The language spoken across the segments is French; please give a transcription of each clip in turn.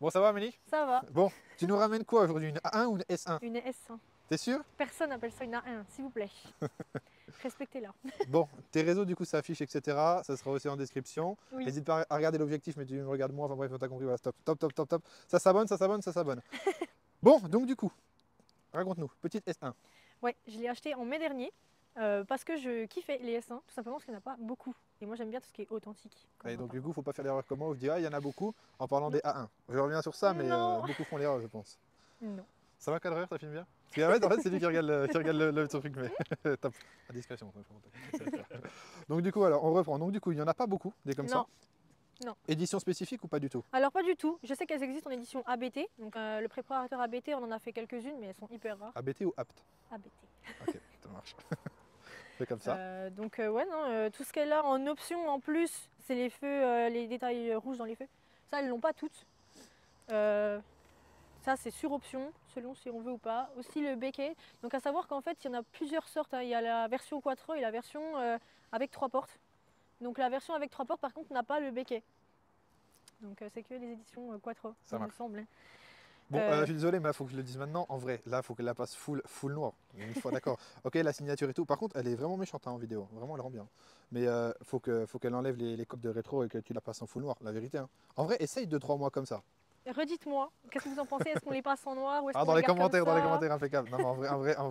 Bon, ça va Amélie? Ça va. Bon, tu nous ramènes quoi aujourd'hui? Une A1 ou une S1? Une S1. T'es sûr? Personne n'appelle ça une A1, s'il vous plaît. Respectez-la. Bon, tes réseaux du coup ça affiche, etc. Ça sera aussi en description. Oui. N'hésite pas à regarder l'objectif, mais tu me regardes moi, enfin bref, t'as compris, voilà, stop, top, top, top, top. Ça s'abonne, ça s'abonne, ça s'abonne. Bon, donc du coup, raconte-nous, petite S1. Ouais, je l'ai acheté en mai dernier parce que je kiffais les S1, tout simplement parce qu'il n'y en a pas beaucoup. Et moi j'aime bien tout ce qui est authentique. Et donc du coup, faut pas faire l'erreur comme moi, où je dis, ah, il y en a beaucoup, en parlant des A1. Je reviens sur ça, mais Non. beaucoup font l'erreur, je pense. Non. Ça va, cadreur, ça filme bien? Parce qu'en fait, c'est lui qui regarde le truc, mais top. À discrétion. Donc du coup, alors, on reprend. Donc du coup, il n'y en a pas beaucoup, des comme ça. Non. Non. Édition spécifique ou pas du tout? Alors pas du tout. Je sais qu'elles existent en édition ABT. Donc le préparateur ABT, on en a fait quelques-unes, mais elles sont hyper rares. ABT ou apte? ABT. Ok, ça marche. C'est comme ça. Donc ouais, non, tout ce qu'elle a en option en plus, c'est les feux, les détails rouges dans les feux. Ça, elles l'ont pas toutes. Ça, c'est sur option, selon si on veut ou pas. Aussi le béquet. Donc à savoir qu'en fait, il y en a plusieurs sortes, hein. Il y a la version quattro et la version avec 3 portes. Donc la version avec 3 portes, par contre, n'a pas le béquet. Donc c'est que les éditions quattro, Ça il me marche. semble, hein. Bon, je suis désolé, mais il faut que je le dise maintenant. En vrai, là, il faut qu'elle la passe full noir. Une fois d'accord. Ok, la signature et tout. Par contre, elle est vraiment méchante hein, en vidéo. Vraiment, elle rend bien. Mais faut qu'elle enlève les coques de rétro et que tu la passes en full noir. La vérité. Hein. En vrai, essaye 2-3 mois comme ça. Redites-moi, qu'est-ce que vous en pensez? Est-ce qu'on les passe en noir ou est-ce Ah, qu'on dans les les garde commentaires, comme dans les ça? commentaires, impeccable. Non, mais en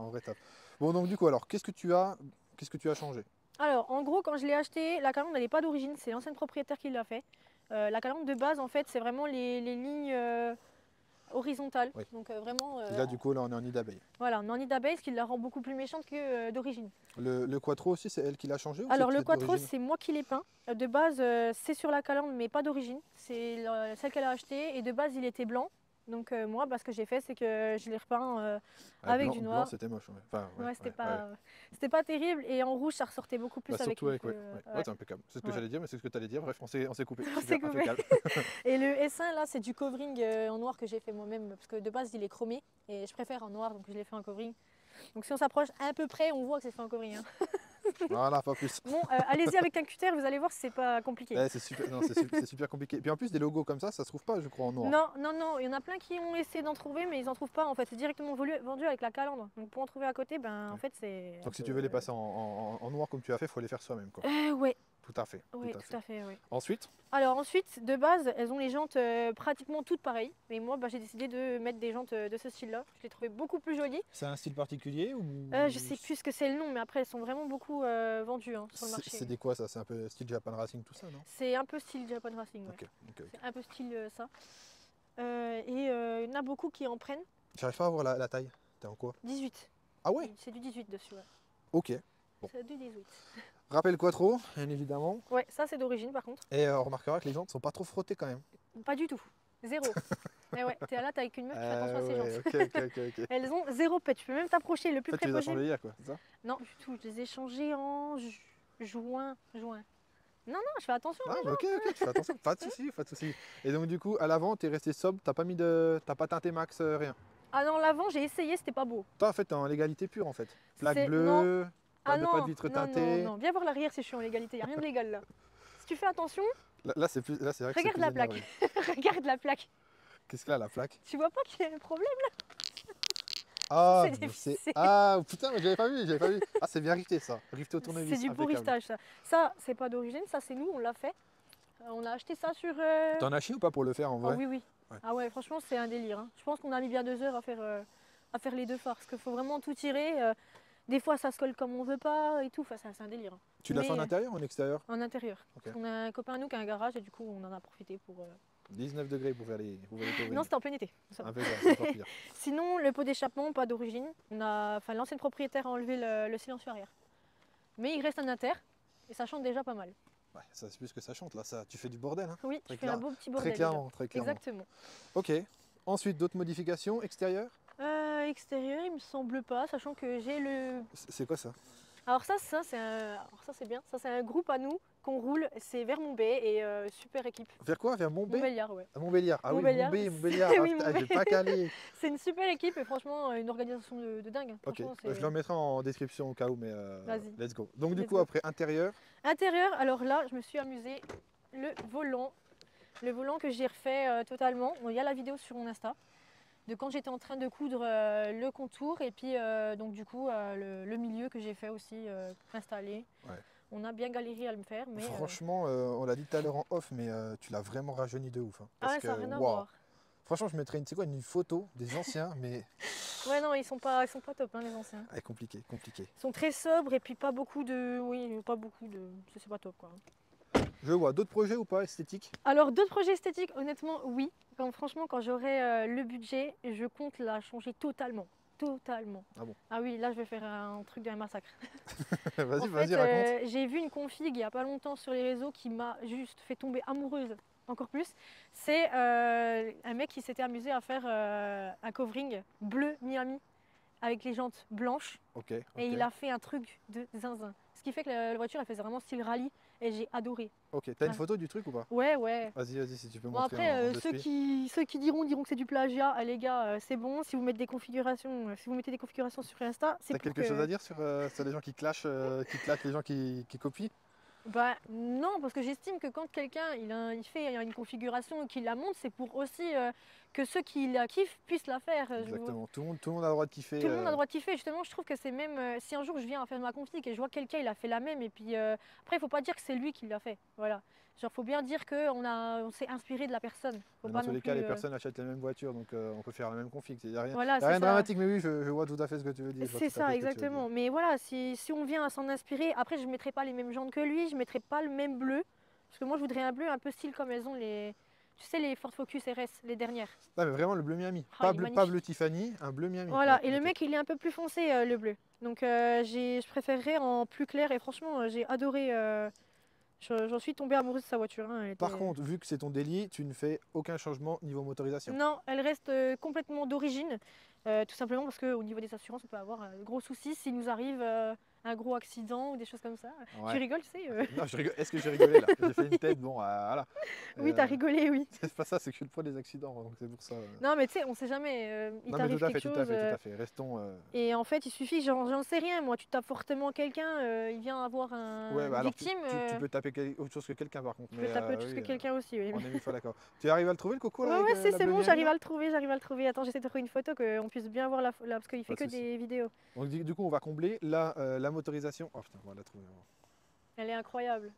vrai, top. Bon, donc du coup, alors, qu'est-ce que tu as changé? Alors, en gros, quand je l'ai acheté, la calandre, elle n'est pas d'origine, c'est l'ancienne propriétaire qui l'a fait. La calandre de base, en fait, c'est vraiment les lignes horizontales. Oui. Donc, vraiment, Et là, du coup, là, on est en nid d'abeille. voilà, on en nid d'abeille, ce qui la rend beaucoup plus méchante que d'origine. Le quattro aussi, c'est elle qui l'a changé ou Alors, le c'est quattro, d'origine? c'est moi qui l'ai peint. De base, c'est sur la calandre, mais pas d'origine. C'est celle qu'elle a achetée. Et de base, il était blanc. Donc, moi, ce que j'ai fait, c'est que je l'ai repeint avec du noir. Blanc, c'était moche. Ouais. Enfin, Ouais, c'était pas terrible. Et en rouge, ça ressortait beaucoup plus Bah, avec surtout les avec, ouais. feux, Ouais, c'est impeccable. C'est ce que Ouais. j'allais dire, mais c'est ce que tu allais dire. Bref, on s'est coupé. On Super, s'est coupé. impeccable. Et le S1 là, c'est du covering en noir que j'ai fait moi-même parce que de base il est chromé et je préfère en noir donc je l'ai fait en covering. Donc si on s'approche à peu près, on voit que c'est fait en covering, hein. Voilà, pas plus. Bon, allez-y avec un cutter, vous allez voir, c'est pas compliqué. Ouais, c'est super, non, c'est super compliqué. Puis en plus, des logos comme ça se trouve pas, je crois, en noir. Non, non, non, il y en a plein qui ont essayé d'en trouver, mais ils en trouvent pas en fait. C'est directement vendu avec la calandre. Donc pour en trouver à côté, ben en fait c'est. Donc si tu veux les passer en noir comme tu as fait, il faut les faire soi-même, quoi. Ouais, Tout à fait. ouais, Tout à fait. tout à fait, ouais. Ensuite, Alors ensuite, de base, elles ont les jantes pratiquement toutes pareilles. Mais moi, j'ai décidé de mettre des jantes de ce style-là. Je les trouvais beaucoup plus jolies. c'est un style particulier ou Je sais plus ce que c'est le nom, mais après elles sont vraiment beaucoup vendues hein, sur le marché. c'est des quoi ça? C'est un peu style Japan Racing, tout ça, non? C'est un peu style Japan Racing, ouais. Ok. C'est un peu style ça. Il y en a beaucoup qui en prennent. J'arrive pas à voir la taille. T'es en quoi? 18. Ah ouais? C'est du 18 dessus, ouais. Ok. Bon. C'est du 18. Rappel quattro, bien évidemment. Ouais, ça c'est d'origine par contre. Et on remarquera que les jantes sont pas trop frottées quand même. Pas du tout. Zéro. Mais ouais, t'es là, t'es avec une meuf, tu fais attention à ses jantes. Ok. Elles ont zéro pet, tu peux même t'approcher le plus En fait, près tu les as possible. changées hier, quoi, c'est ça? Non, du tout, je les ai changés en juin. Non, je fais attention. Ah, ok, tu fais attention, pas de soucis, pas de soucis. Et donc, du coup, à l'avant, t'es resté sobre, t'as pas teinté max, rien. Ah non, l'avant, j'ai essayé, c'était pas beau. Toi, en fait, t'es en légalité pure, en fait. Plaque Non. bleue, Ah pas non, de vitre non, teintée. non. Viens voir l'arrière si je suis en légalité, y a rien de légal là. Si tu fais attention, Là, c'est vrai que c'est regarde plus la plaque. énervé. Regarde la plaque. Qu'est-ce qu'il y a, la plaque? Tu vois pas qu'il y a un problème? Ah, C'est des ficelles. Ah, putain, mais j'avais pas vu. Ah, c'est bien rifté, ça. Rifté au tournevis. C'est du impeccable. bourristage ça. Ça, c'est pas d'origine, ça c'est nous, on l'a fait. On a acheté ça sur. T'en as chié ou pas pour le faire, en Ah vrai? oui, oui. Ouais. Ah ouais, franchement, c'est un délire, hein. Je pense qu'on a mis bien 2 heures à faire les deux phares. Parce qu'il faut vraiment tout tirer. Des fois, ça se colle comme on veut pas et tout. Enfin, c'est un délire, hein. Tu l'as fait en Mais, intérieur ou en extérieur? En intérieur. Ok. Parce qu'on a un copain à nous qui a un garage et du coup, on en a profité pour. 19 degrés pour faire les tournées. Non, c'était en plein été. Ça va. Impeccable, c'est encore pire. Sinon, le pot d'échappement, pas d'origine. L'ancienne propriétaire a enlevé le silencieux arrière. Mais il reste un inter et ça chante déjà pas mal. Ouais, ça, c'est plus que ça chante, là, ça, tu fais du bordel. Hein. Oui, Très tu fais un beau petit bordel. Très clairement. Exactement. Ok. Ensuite, d'autres modifications extérieures? Extérieur, il me semble pas, sachant que j'ai le. C'est quoi ça? Alors ça c'est bien. Ça c'est un groupe à nous qu'on roule. C'est vers Montbé et super équipe. Vers quoi? Vers Montbéliard? Montbéliard, ouais. À Montbéliard. Ah Montbéliard. oui, Montbéliard. Oui, Ah, j'ai pas calé. C'est une super équipe et franchement une organisation de dingue. Ok. Franchement, Je le mettrai en description au cas où, mais Vas-y. let's go. Donc du Let's coup, go. après, intérieur. Intérieur, alors là je me suis amusée. Le volant. Le volant que j'ai refait totalement. Bon, il y a la vidéo sur mon Insta de quand j'étais en train de coudre le contour et puis donc du coup le milieu que j'ai fait aussi installer. Ouais. On a bien galéré à le faire, mais Franchement, on l'a dit tout à l'heure en off, mais tu l'as vraiment rajeuni de ouf. Hein, ah parce ouais, ça n'a que, rien à waouh. voir. Franchement, je mettrais une photo des anciens, mais Ouais, non, ils sont pas top, hein, les anciens. compliqué, compliqué. Ils sont très sobres et puis pas beaucoup de, oui, pas beaucoup de, c'est pas top quoi. Je vois d'autres projets ou pas esthétiques? Alors d'autres projets esthétiques, honnêtement, oui. Franchement, quand j'aurai le budget, je compte la changer totalement. Totalement. Ah bon? Ah oui, là je vais faire un truc d'un massacre. Vas-y, En vas-y, fait, raconte. j'ai vu une config il n'y a pas longtemps sur les réseaux qui m'a juste fait tomber amoureuse encore plus. C'est un mec qui s'était amusé à faire un covering bleu Miami avec les jantes blanches Ok. et il a fait un truc de zinzin. Ce qui fait que la voiture elle faisait vraiment style rallye et j'ai adoré. Ok, t'as une Ouais. photo du truc ou pas? Ouais, ouais. Vas-y, si tu peux Bon montrer après, en deux ceux spies. qui diront que c'est du plagiat, les gars, c'est bon. Si vous mettez des configurations, si vous mettez des configurations sur Insta, c'est T'as pour quelque chose à dire sur les gens qui clashent, qui claquent les gens qui copient? Bah non, parce que j'estime que quand quelqu'un il fait une configuration et qu'il la monte, c'est pour aussi que ceux qui la kiffent puissent la faire. Exactement, tout le monde a le droit de kiffer. Tout le monde a le droit de kiffer. Justement, je trouve que c'est même si un jour je viens à faire ma config et je vois que quelqu'un il a fait la même et puis après il faut pas dire que c'est lui qui l'a fait. Voilà. Genre faut bien dire on s'est inspiré de la personne. Faut Mais pas dans tous non les cas, plus, les personnes achètent les mêmes voitures, donc on peut faire la même config. Il n'y a rien, voilà, y a c'est rien de ça. dramatique, mais oui, je vois tout à fait ce que tu veux dire. je vois C'est tout à ça, fait ce que tu veux dire. exactement. Mais voilà, si on vient à s'en inspirer, après je ne mettrai pas les mêmes jantes que lui, je ne mettrai pas le même bleu. Parce que moi je voudrais un bleu un peu style comme elles ont les. Tu sais, les Ford Focus RS, les dernières. Non, mais vraiment le bleu Miami. Ah, il est Pas bleu magnifique. Tiffany, un bleu Miami. Voilà, Ouais, et le ok. mec il est un peu plus foncé le bleu. Donc je préférerais en plus clair et franchement j'ai adoré. J'en suis tombée amoureuse de sa voiture. Hein, elle Par était- contre, vu que c'est ton délit, tu ne fais aucun changement niveau motorisation. Non, elle reste complètement d'origine. Tout simplement parce qu'au niveau des assurances, on peut avoir de gros soucis s'il nous arrive un gros accident ou des choses comme ça. Ouais. Tu rigoles, tu sais Non, je rigole. Est-ce que j'ai rigolé là? J'ai fait une tête, bon, voilà. Oui, t'as rigolé, oui. C'est pas ça, c'est que je suis le poids des accidents, donc c'est pour ça. Non, mais tu sais, on sait jamais. Il Non, mais t'arrive tout à quelque fait, tout chose. à fait, tout à fait. Restons. Et en fait, il suffit, j'en sais rien. Moi, tu tapes fortement quelqu'un, il vient avoir Ouais, une bah alors victime. tu peux taper autre chose que quelqu'un par contre. Tu peux taper autre chose que quelqu'un aussi. Oui. On est mille fois d'accord. Tu arrives à le trouver le coco là Ouais, avec, ouais, la c'est bleu bon, Miami, j'arrive là à le trouver, j'arrive à le trouver. Attends, j'essaie de trouver une photo qu'on puisse bien voir parce qu'il fait Pas de que souci. des vidéos. Donc du coup, on va combler la motorisation. Oh putain, on va la trouver. Elle est incroyable.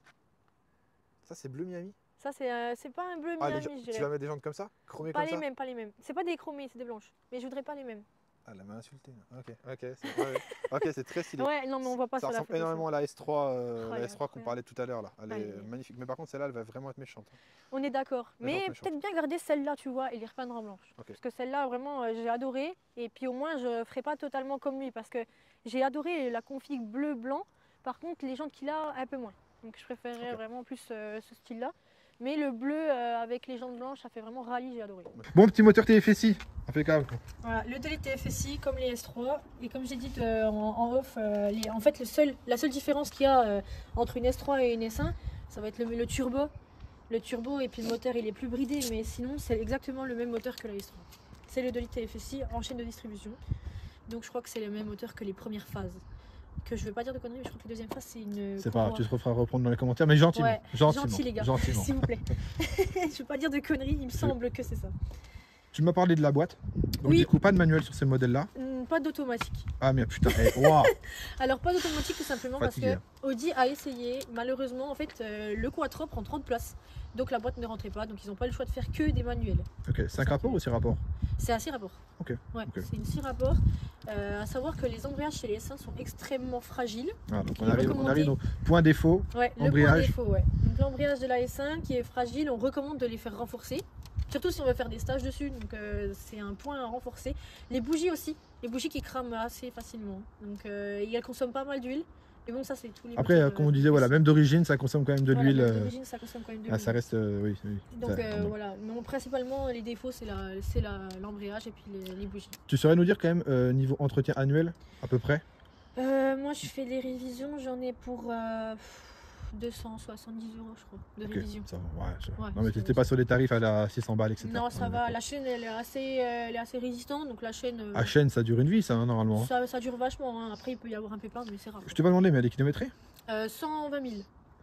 Ça, c'est bleu Miami. Ça, c'est pas un bleu Ah, Miami, je tu dirais. vas mettre des jantes comme ça? Chromées Pas comme les ça? mêmes, pas les mêmes. C'est pas des chromés, c'est des blanches. Mais je voudrais pas les mêmes. Ah, elle m'a insulté. Ok, c'est ouais, ok, c'est très stylé. Ouais, non, mais on voit pas Ça sur la ressemble photo. énormément à la S3, Oh, la elle est S3 qu'on incroyable. parlait tout à l'heure là. Elle Ah, est elle est- magnifique. Mais par contre, celle-là, elle va vraiment être méchante. On est d'accord. Elle Mais va être peut-être bien garder celle-là, tu vois, et les repeindre en blanche. Ok. Parce que celle-là, vraiment, j'ai adoré. Et puis au moins, je ferai pas totalement comme lui. Parce que j'ai adoré la config bleu-blanc. Par contre, les jantes qu'il a, un peu moins. Donc je préférerais Ok. vraiment plus ce style-là. Mais le bleu avec les jantes blanches, ça fait vraiment rallye, j'ai adoré. Bon, petit moteur TFSI, impeccable. Voilà, le Delete TFSI comme les S3 et comme j'ai dit en off, en fait la seule différence qu'il y a entre une S3 et une S1, ça va être le turbo. Le turbo et puis le moteur il est plus bridé, mais sinon c'est exactement le même moteur que la S3. C'est le Delete TFSI en chaîne de distribution, donc je crois que c'est le même moteur que les premières phases. Que je vais pas dire de conneries, mais je crois que la deuxième phase c'est une. C'est pas grave, tu te referas reprendre dans les commentaires, mais gentiment. Ouais, gentiment, gentil les gars, gentiment. s'il vous plaît. Je vais pas dire de conneries, il me semble que c'est ça. Tu m'as parlé de la boîte. Donc Oui. du coup, pas de manuel sur ces modèles-là. Pas d'automatique. Ah mais putain, waouh. Alors pas d'automatique tout simplement Fatigué. parce que Audi a essayé, malheureusement en fait le quattro prend trop de place, donc la boîte ne rentrait pas, donc ils n'ont pas le choix de faire que des manuels. Ok, 5 rapports ou 6 rapports? C'est un 6 rapports. Ok. Ouais, ok. c'est une 6 rapports. À savoir que les embrayages chez les S1 sont extrêmement fragiles. Ah, donc Il on est arrive recommandé. donc point défaut. Ouais, le point Embrayage. défaut, ouais. Donc l'embrayage de la S1 qui est fragile, on recommande de les faire renforcer. Surtout si on veut faire des stages dessus, donc c'est un point à renforcer. Les bougies aussi, les bougies qui crament assez facilement. Donc elles consomment pas mal d'huile. Mais bon, ça c'est tous les Après, moteurs, comme on disait, voilà, même d'origine, ça consomme quand même de voilà, l'huile. même d'origine, ça consomme quand même de Ah, l'huile. ça reste, oui. Donc Ça, voilà, non, principalement les défauts c'est l'embrayage et puis les bougies. Tu saurais nous dire quand même niveau entretien annuel à peu près? Moi je fais les révisions, j'en ai pour 270 € je crois de Ok, révision. ça va, ouais, ça va. Ouais, Non mais ça t'étais va. pas sur les tarifs à la 600 balles, etc. Non, ça Ouais, va, d'accord. la chaîne elle est assez résistante, donc la chaîne À chaîne, ça dure une vie, ça, hein, normalement. ça dure vachement. Hein. Après il peut y avoir un pépin, mais c'est rare. Je t'ai pas demandé, mais elle est kilométrée? 120 000.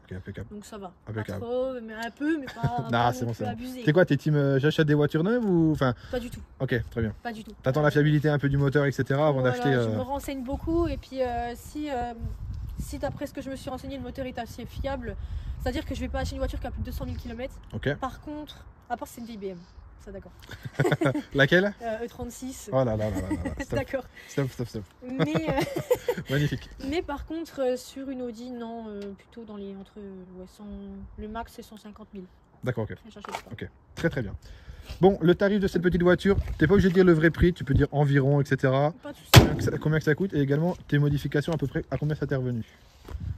Ok, impeccable. Donc ça va. Impeccable. Pas trop, mais un peu, mais pas, Non, pas c'est non bon, plus c'est bon. abusé. C'est quoi tes teams j'achète des voitures neuves ou enfin? Pas du tout, Ok, très bien. pas du tout. T'attends la fiabilité un peu du moteur, etc. avant Voilà, d'acheter. Je me renseigne beaucoup et puis si d'après ce que je me suis renseigné, le moteur est assez fiable, c'est-à-dire que je vais pas acheter une voiture qui a plus de 200 000 km. Ok. Par contre, à part c'est une vieille BM, ça d'accord. Laquelle? E36. Oh là là là là là. Stop, D'accord. stop. Mais, Magnifique. mais par contre, sur une Audi, non, plutôt dans les entre ouais, 100, le max c'est 150 000. D'accord, ok. Je cherche pas. Ok, très bien. Bon, le tarif de cette petite voiture, t'es pas obligé de dire le vrai prix, tu peux dire environ, etc. Pas de soucis. Combien que ça coûte et également tes modifications à peu près, à combien ça t'est revenu?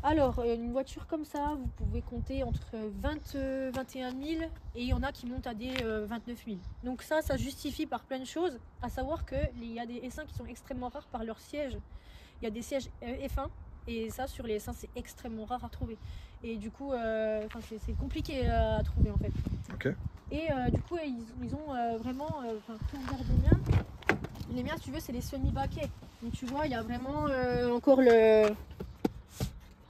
Alors, une voiture comme ça, vous pouvez compter entre 20 21 000 et il y en a qui montent à des 29 000. Donc ça justifie par plein de choses, à savoir qu'il y a des S1 qui sont extrêmement rares par leur siège. Il y a des sièges F1 et ça, sur les S1, c'est extrêmement rare à trouver. Et du coup, c'est compliqué à trouver en fait. Ok. Et du coup, ils ont vraiment, si on regarde les miens, si tu veux, c'est les semi-baquets. Donc tu vois, il y a vraiment encore le...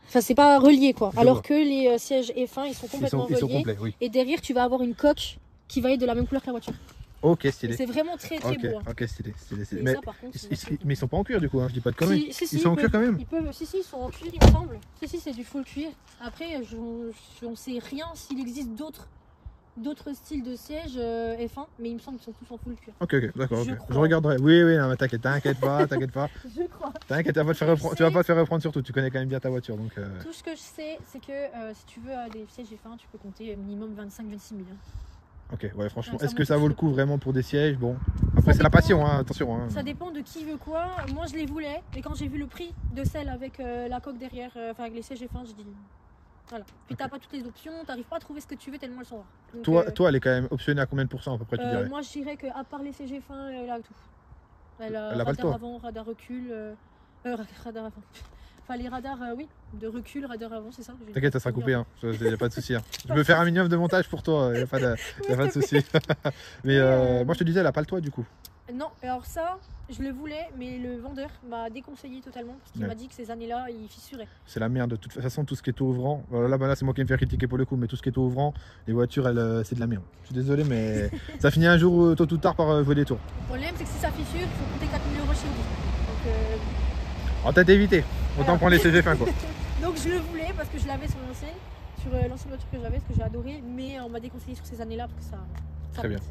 Enfin, c'est pas relié quoi. Alors que les sièges F1, ils sont complètement ils sont reliés. complets, oui. Et derrière, tu vas avoir une coque qui va être de la même couleur que la voiture. Ok, stylé. C'est vraiment très beau. Hein. Ok, stylé. Et Mais, ça, par contre, mais ils sont pas en cuir du coup, hein, je dis pas de conneries. Si, ils sont en cuir quand même. Ils peuvent, si, ils sont en cuir, il me semble. Si, c'est du full cuir. Après, on sait rien s'il existe d'autres styles de sièges F1, mais il me semble qu'ils sont tous en full cuir. Ok, d'accord. Je Je crois. regarderai. Oui, non, mais t'inquiète pas. Je crois. T'inquiète, tu vas pas te faire reprendre surtout. Tu connais quand même bien ta voiture, donc. Tout ce que je sais, c'est que si tu veux des sièges F1, tu peux compter minimum 25-26 000. Hein. Ok, ouais, franchement, Ça est-ce que ça vaut le coup vraiment pour des sièges? Bon, après Ça c'est la dépend. passion, hein, attention. Hein. Ça dépend de qui veut quoi. Moi, je les voulais, mais quand j'ai vu le prix de celle avec la coque derrière, avec les sièges F1, j'ai dit voilà. Puis t'as pas toutes les options, t'arrives pas à trouver ce que tu veux tellement elles sont rares. Donc, Toi, elle est quand même optionnée à combien de pourcents à peu près, tu dirais? moi, je dirais qu'à part les sièges F1, elle a tout. Elle a Elle a pas le radar toit. avant, radar recul, radar avant. Enfin, les radars, oui, de recul, radar avant, c'est ça. T'inquiète, ça sera coupé, hein. Y a pas de souci. Hein. Je peux faire un minimum de montage pour toi, y a pas de souci. Mais moi je te disais, elle a pas le toit du coup. Non, alors ça, je le voulais, mais le vendeur m'a déconseillé totalement parce qu'il m'a dit que ces années-là, il fissurait. C'est la merde, de toute façon, tout ce qui est tout ouvrant. Là, c'est moi qui vais me faire critiquer pour le coup, mais tout ce qui est tout ouvrant, les voitures, c'est de la merde. Je suis désolé, mais ça finit un jour, tôt ou tard, par jouer des tours. Le problème, c'est que si ça fissure, il faut compter 4 000 € chez lui. Donc, En tête évité, autant voilà. prendre les CG fin quoi. Donc je le voulais parce que je l'avais sur l'ancienne, l'ancienne voiture que j'avais, parce que j'ai adoré, mais on m'a déconseillé sur ces années-là parce que ça Très bien. pète.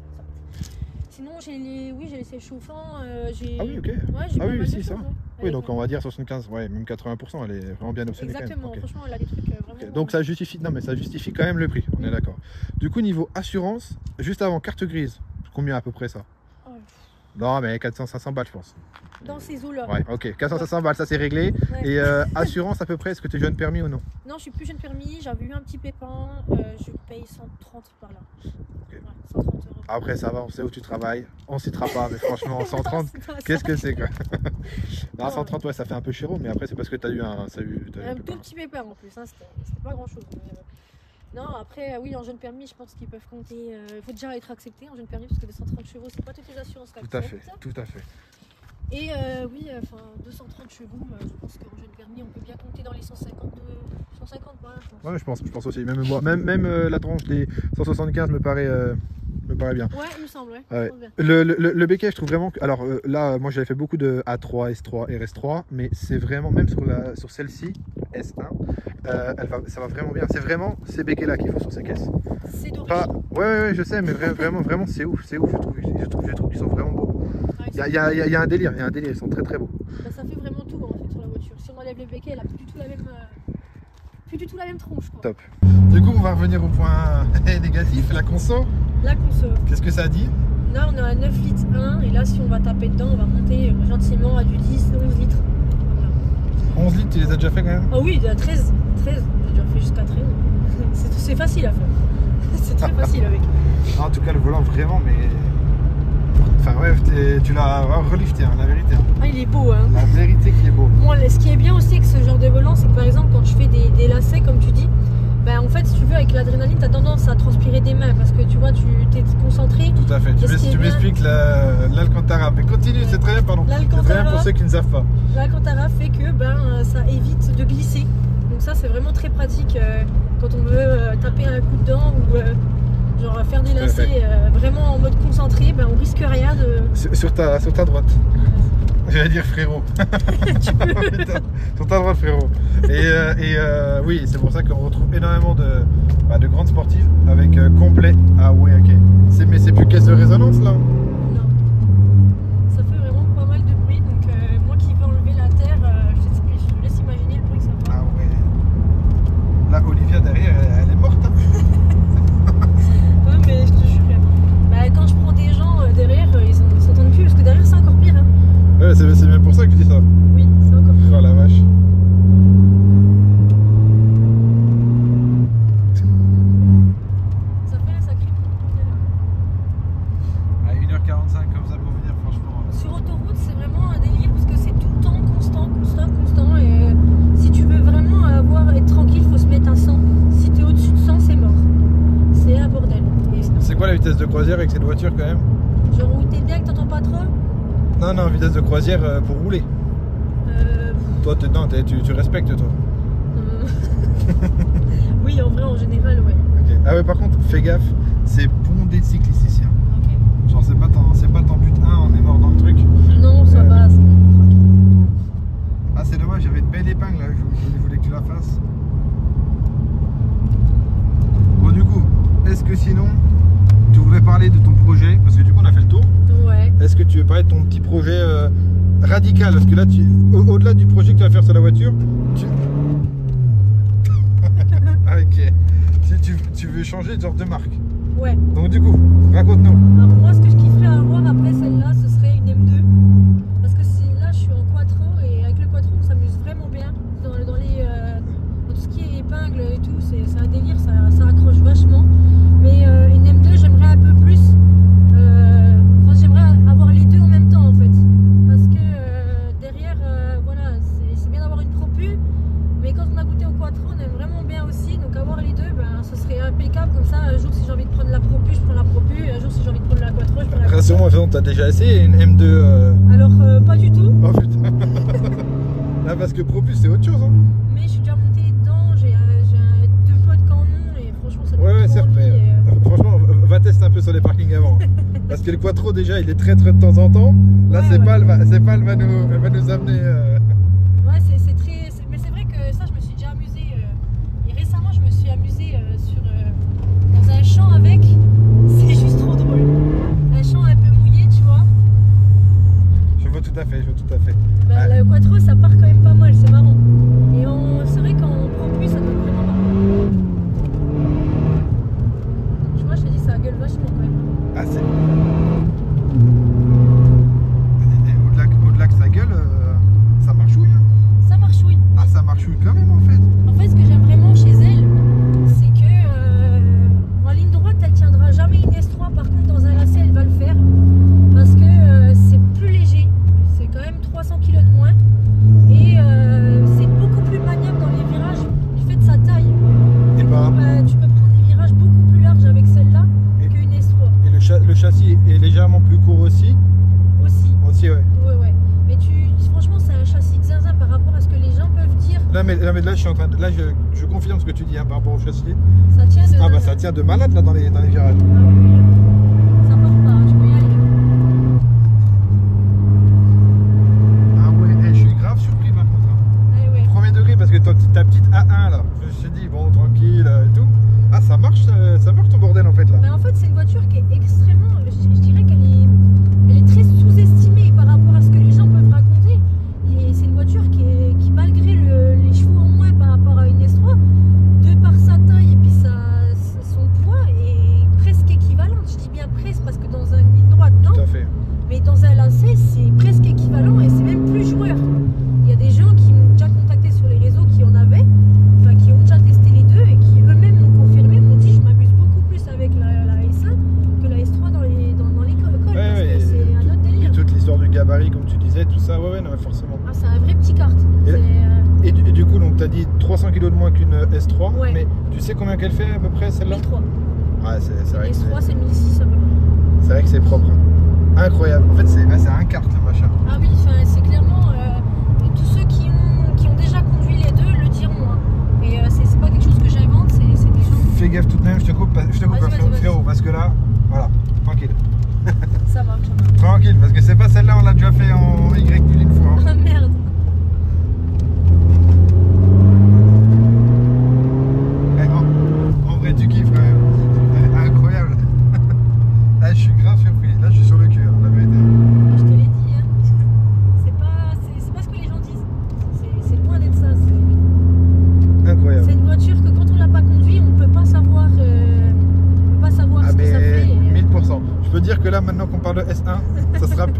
Sinon, j'ai les sièges chauffants. Ah oui, ok. Ouais, j'ai Ah oui, si, ça. Ouais. Oui, donc on va dire 75, ouais, même 80%, elle est vraiment bien optionnée. Exactement, quand même. franchement, elle a des trucs vraiment. Ok, donc ça justifie, non mais ça justifie quand même le prix, on est d'accord. Du coup, niveau assurance, juste avant carte grise, combien à peu près ça? Oh, Non, mais 400-500 balles, je pense. dans ces eaux-là. Ouais, ok, 400-500 balles, ça c'est réglé. Ouais. Et assurance à peu près, est-ce que tu es jeune permis ou non? Non, je suis plus jeune permis, j'avais eu un petit pépin, je paye 130 par là. Ouais, 130 €. Après, ça va, on sait où tu travailles, on citera pas, mais franchement, 130, qu'est-ce que c'est quoi? Non, 130, ouais, ça fait un peu chéro, mais après, c'est parce que tu as eu un. Un tout petit pépin en plus, hein, c'était pas grand chose. Non, après, oui, en jeune permis, je pense qu'ils peuvent compter. Il faut déjà être accepté en jeune permis parce que 230 chevaux, c'est pas toutes les assurances qui Tout à acceptent. fait, tout à fait. Et oui, enfin 230 chevaux, je pense qu'en jeune permis, on peut bien compter dans les 150 balles, je pense. Ouais, je pense aussi, même moi, même la tranche des 175 me paraît bien. Ouais, il me semble, ouais. Ouais. Je pense bien. Le béquet, je trouve vraiment que. Alors là, moi j'avais fait beaucoup de A3, S3, RS3, mais c'est vraiment, même sur celle-ci, S1, ça va vraiment bien. C'est vraiment ces béquets-là qu'il faut sur ces caisses. C'est d'origine. Pas... Ouais, je sais, mais vraiment, c'est ouf, je trouve qu'ils sont vraiment beaux. Ouais, Il y a un délire, ils sont très beaux. bah, ça fait vraiment tout en fait sur la voiture. Si on enlève les béquets, elle a plus du tout la même tronche. Quoi. Top. Du coup, on va revenir au point négatif, la conso. La conso. Qu'est-ce que ça dit? Là, on a un 9 litres 1 et là, si on va taper dedans, on va monter gentiment à du 10, 11 litres. Voilà. 11 litres, tu les as déjà fait quand même? Ah oui, de 13. J'ai déjà fait jusqu'à 13. C'est facile à faire. C'est très facile avec. En tout cas, le volant vraiment, mais. Enfin, ouais, tu l'as relifté, hein, la vérité. Hein. Ah, il est beau, hein. La vérité qu'il est beau. Moi, ce qui est bien aussi avec ce genre de volant, c'est que par exemple, quand tu fais des lacets, comme tu dis, ben, en fait, si tu veux, avec l'adrénaline, tu as tendance à transpirer des mains parce que tu vois, tu t'es concentré. Tout à fait. Tu m'expliques l'Alcantara. Mais continue, c'est très bien, pardon. C'est très bien pour ceux qui ne savent pas. L'Alcantara fait que ça évite de glisser. Donc ça c'est vraiment très pratique quand on veut taper un coup dedans ou genre faire des lacets vraiment en mode concentré, ben, on risque rien de... Sur ta droite. J'allais dire frérot. Tu peux. Sur ta droite frérot. Et oui, c'est pour ça qu'on retrouve énormément de grandes sportives avec complet. Ah ouais, ok. Mais c'est plus caisse de résonance là? Non. Ça fait vraiment pas mal de bruit, donc moi qui veux enlever la terre, je te laisse imaginer le bruit que ça fait. Ah ouais. Là, Olivia derrière, elle est morte. Hein. Ouais, mais je te jure, bah, quand je prends des gens derrière, ils s'entendent plus, parce que derrière c'est encore pire. Hein. Ouais, c'est bien pour ça que je dis ça. Oui, c'est encore pire. Oh la vache. Ça fait un sacré bruit. À 1h45 comme ça pour venir, franchement. Sur autoroute, c'est vraiment un délire parce que c'est tout le temps constant. Et si tu veux vraiment être tranquille, il faut se mettre à 100. Si tu es au-dessus de 100, c'est mort. C'est un bordel. C'est quoi la vitesse de croisière avec cette voiture quand même? Genre où t'es bien que t'entends pas trop? Non, vitesse de croisière pour rouler. Toi, tu respectes toi. Oui, en vrai, en général, ouais. Okay. Ah ouais, par contre, fais gaffe, c'est bondé de cyclistes ici. Hein. Okay. Genre, c'est pas tant but 1, on est mort dans le truc. Non, ça va. Ah, c'est dommage, j'avais une belle épingle là, je voulais que tu la fasses. Bon, du coup, est-ce que sinon, tu voudrais parler de ton projet? Parce que du coup, on a fait le tour. Ouais. Est-ce que tu veux parler de ton petit projet radical? Parce que là, au-delà du projet que tu vas faire sur la voiture, ah, ok. Tu veux changer de genre de marque. Ouais. Donc du coup, raconte-nous. Alors moi, ce que je kifferais avoir après celle-là, ce serait une M2. Parce que là, je suis en quattro et avec le quattro, on s'amuse vraiment bien. Dans tout ce qui est épingle et tout, c'est un délire, ça accroche vachement. Mais une M2, j'aimerais un peu plus. J'aimerais avoir les deux en même temps en fait. Parce que derrière, voilà, c'est bien d'avoir une propu. Mais quand on a goûté au quattro, on aime vraiment bien aussi. Donc avoir les deux, ben, ce serait impeccable. Comme ça, un jour si j'ai envie de prendre la propu, je prends la propu. Un jour si j'ai envie de prendre la quattro, je prends la quattro. Rassure-moi, t'as déjà essayé une M2 Alors pas du tout. Oh putain. Là parce que Propus c'est autre chose hein. Mais je suis déjà montée dedans, j'ai deux potes Canon et franchement ça me Ouais, donne trop certes, envie, mais franchement, va tester un peu sur les parkings avant. Parce que le quattro déjà il est très de temps en temps. Là Ouais, c'est ouais. pas, elle va nous amener. Ouais, c'est très. Mais c'est vrai que ça, je me suis déjà amusée. Et récemment, je me suis amusée dans un champ avec. C'est juste trop drôle. Un champ un peu mouillé, tu vois. Je vois tout à fait. Bah, Ouais. Le quattro, ça part quand même pas mal, c'est marrant. Et c'est vrai qu'en propu, ça donne vraiment marrant. Tu vois, je te dis, ça gueule vachement quand même. Ah c'est. Au-delà que ça gueule, ça marchouille. Hein. Ça marchouille. Ah ça marchouille quand même en fait. En fait, ce que j'aime vraiment chez elle, c'est que en ligne droite, elle tiendra jamais une S3. Par contre, dans un lacet, elle va le faire parce que c'est plus léger. C'est quand même 300 kg de moins et c'est beaucoup plus maniable dans les virages du fait de sa taille. Et bah, Tu peux prendre des virages beaucoup plus larges avec celle-là qu'une S3 et le châssis est légèrement plus court aussi. aussi. Ouais. Ouais. Mais franchement, c'est un châssis de zinzin par rapport à ce que les gens peuvent dire. Là je suis en train de. Là je confirme ce que tu dis hein, par rapport au châssis. Ça tient de Ah bah zinzin. ça tient de malade là dans les virages. Ah oui. Ça part pas, tu peux y aller. Ah ouais, je suis grave surpris par contre. Hein. Ouais. Premier degré parce que ta petite A1 là, je me suis dit bon tranquille et tout. Ah ça marche ton bordel en fait là. Mais en fait, c'est une voiture qui est extrêmement. Je dirais qu'elle est très sous-estimée par rapport à ce que les gens peuvent raconter. Et c'est une voiture qui malgré les chevaux en moins par rapport à une S3, de par sa taille et puis son poids, est presque équivalente. Je dis bien presque parce que dans une ligne droite, non. Tout à fait. Mais dans un lacet, c'est presque équivalent et c'est même plus joueur. Il y a des gens qui m'ont déjà contacté sur les réseaux qui en avaient, enfin qui ont déjà testé les deux et qui eux-mêmes m'ont confirmé, m'ont dit je m'amuse beaucoup plus avec la S1 que la S3 dans l'école parce que c'est un autre Et délire. toute l'histoire du gabarit comme tu disais, tout ça, ouais non mais forcément. Ah, c'est un vrai petit kart. Et du coup donc tu as dit 300 kg de moins qu'une S3, Ouais. mais tu sais combien qu'elle fait à peu près celle-là? 1003. Ouais c'est vrai, La S3 c'est 1006 à peu près. c'est vrai que c'est propre. Hein. Incroyable. En fait c'est un kart le machin. Ah oui, c'est clairement tous ceux qui ont déjà conduit les deux le diront. Hein. gaffe tout de même, je te coupe, Vas-y. frérot, parce que là, voilà, tranquille. Ça marche. Tranquille, parce que c'est pas celle-là, on l'a déjà fait en Y plus une fois. Ah merde. En vrai, tu kiffes quand même. Incroyable. Là, je suis grave surpris. Là, je suis sur le cul, la vérité. Je te l'ai dit, hein. C'est pas ce que les gens disent. C'est loin d'être ça. Incroyable. C'est une voiture que quand on l'a pas conduit, on peut pas savoir, ce que ça fait. 1000%. Je peux dire que là, maintenant qu'on parle de S1,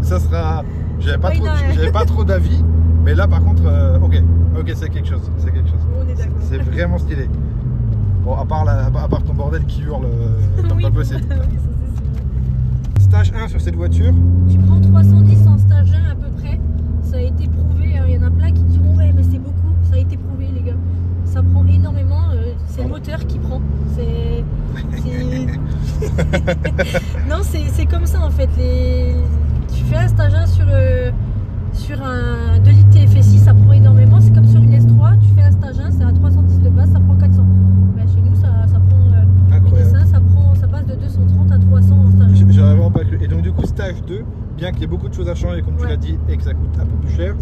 ça sera. J'avais pas trop d'avis, mais là, par contre, ok, c'est quelque chose. C'est quelque chose. On est d'accord. C'est vraiment stylé. Bon, à part ton bordel qui hurle comme Oui. pas possible. Oui, ça c'est sûr. Stage 1 sur cette voiture. Tu prends 310 en stage 1 à peu près. Ça a été prouvé. Il y en a plein qui diront ouais, mais c'est beaucoup. Ça a été prouvé, les gars. Ça prend énormément. C'est le moteur qui prend. Non, c'est comme ça en fait. Tu fais un stage 1 sur un 2 litres TFSI, ça prend énormément. C'est comme sur une S3. Tu fais un stage 1, c'est à 310 de base, ça prend 400. Ben, chez nous, ça prend. Incroyable. Une S1, ça passe de 230 à 300 en stage 1. J'aurais vraiment pas cru. Et donc, du coup, stage 2, bien qu'il y ait beaucoup de choses à changer, comme tu l'as dit, et que ça coûte un peu plus cher,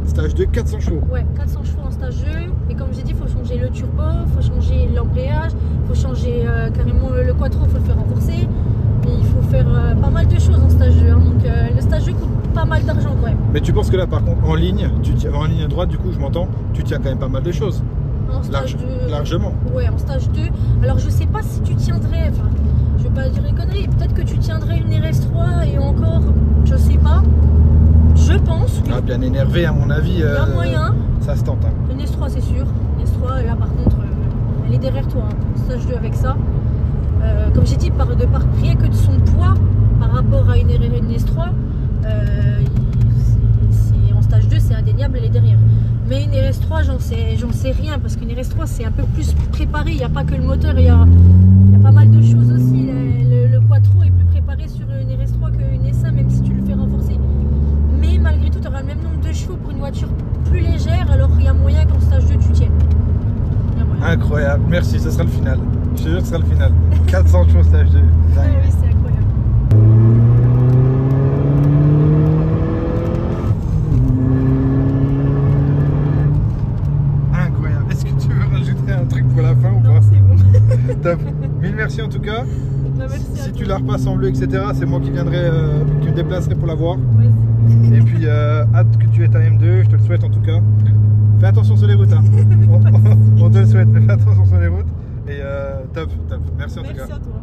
stage 2, 400 chevaux. Ouais, 400 chevaux en stage 2. Et comme j'ai dit, il faut changer le turbo, il faut changer l'embrayage, il faut changer carrément le quattro, il faut le faire renforcer. Et il faut faire pas mal de choses en stage 2. Hein. Donc le stage 2 coûte pas mal d'argent quand même. Mais tu penses que là, par contre, en ligne droite, du coup, je m'entends, tu tiens quand même pas mal de choses. En stage 2. Largement. Ouais, en stage 2. Alors je sais pas si tu tiendrais, enfin, je vais pas dire une connerie, peut-être que tu tiendrais une RS3 et encore, je sais pas. Je pense. Ah, bien énervé, à mon avis. Il y a moyen. Ça se tente. Hein. Une S3 c'est sûr. Une S3 là par contre elle est derrière toi. Hein. Stage 2 avec ça. Comme j'ai dit, rien que de son poids par rapport à une S3, en stage 2 c'est indéniable, elle est derrière. Mais une RS3 j'en sais rien parce qu'une RS3 c'est un peu plus préparé, il n'y a pas que le moteur, il y a pas mal de choses aussi. Le quattro est plus préparé sur une RS3 qu'une S1 même si tu le fais renforcer. Mais malgré tout tu auras le même nombre de chevaux pour une voiture plus légère, alors il y a moyen qu'en stage 2 tu tiennes. Incroyable, merci, ce sera le final. Je te jure que ce sera le final. 400 chevaux stage 2. Ah oui, c'est incroyable. Incroyable. Est-ce que tu veux rajouter un truc pour la fin ou Non, pas? c'est bon. Top. Mille merci en tout cas. Bah, merci Si tu la repasses en bleu, etc., c'est moi qui viendrai, qui me déplacerai pour la voir. Vas-y. Et puis, hâte que tu aies ta M2, je te le souhaite en tout cas. Fais attention sur les routes. Hein. On te le souhaite, mais fais attention sur les routes. Et top. Merci en tout cas. Merci à toi.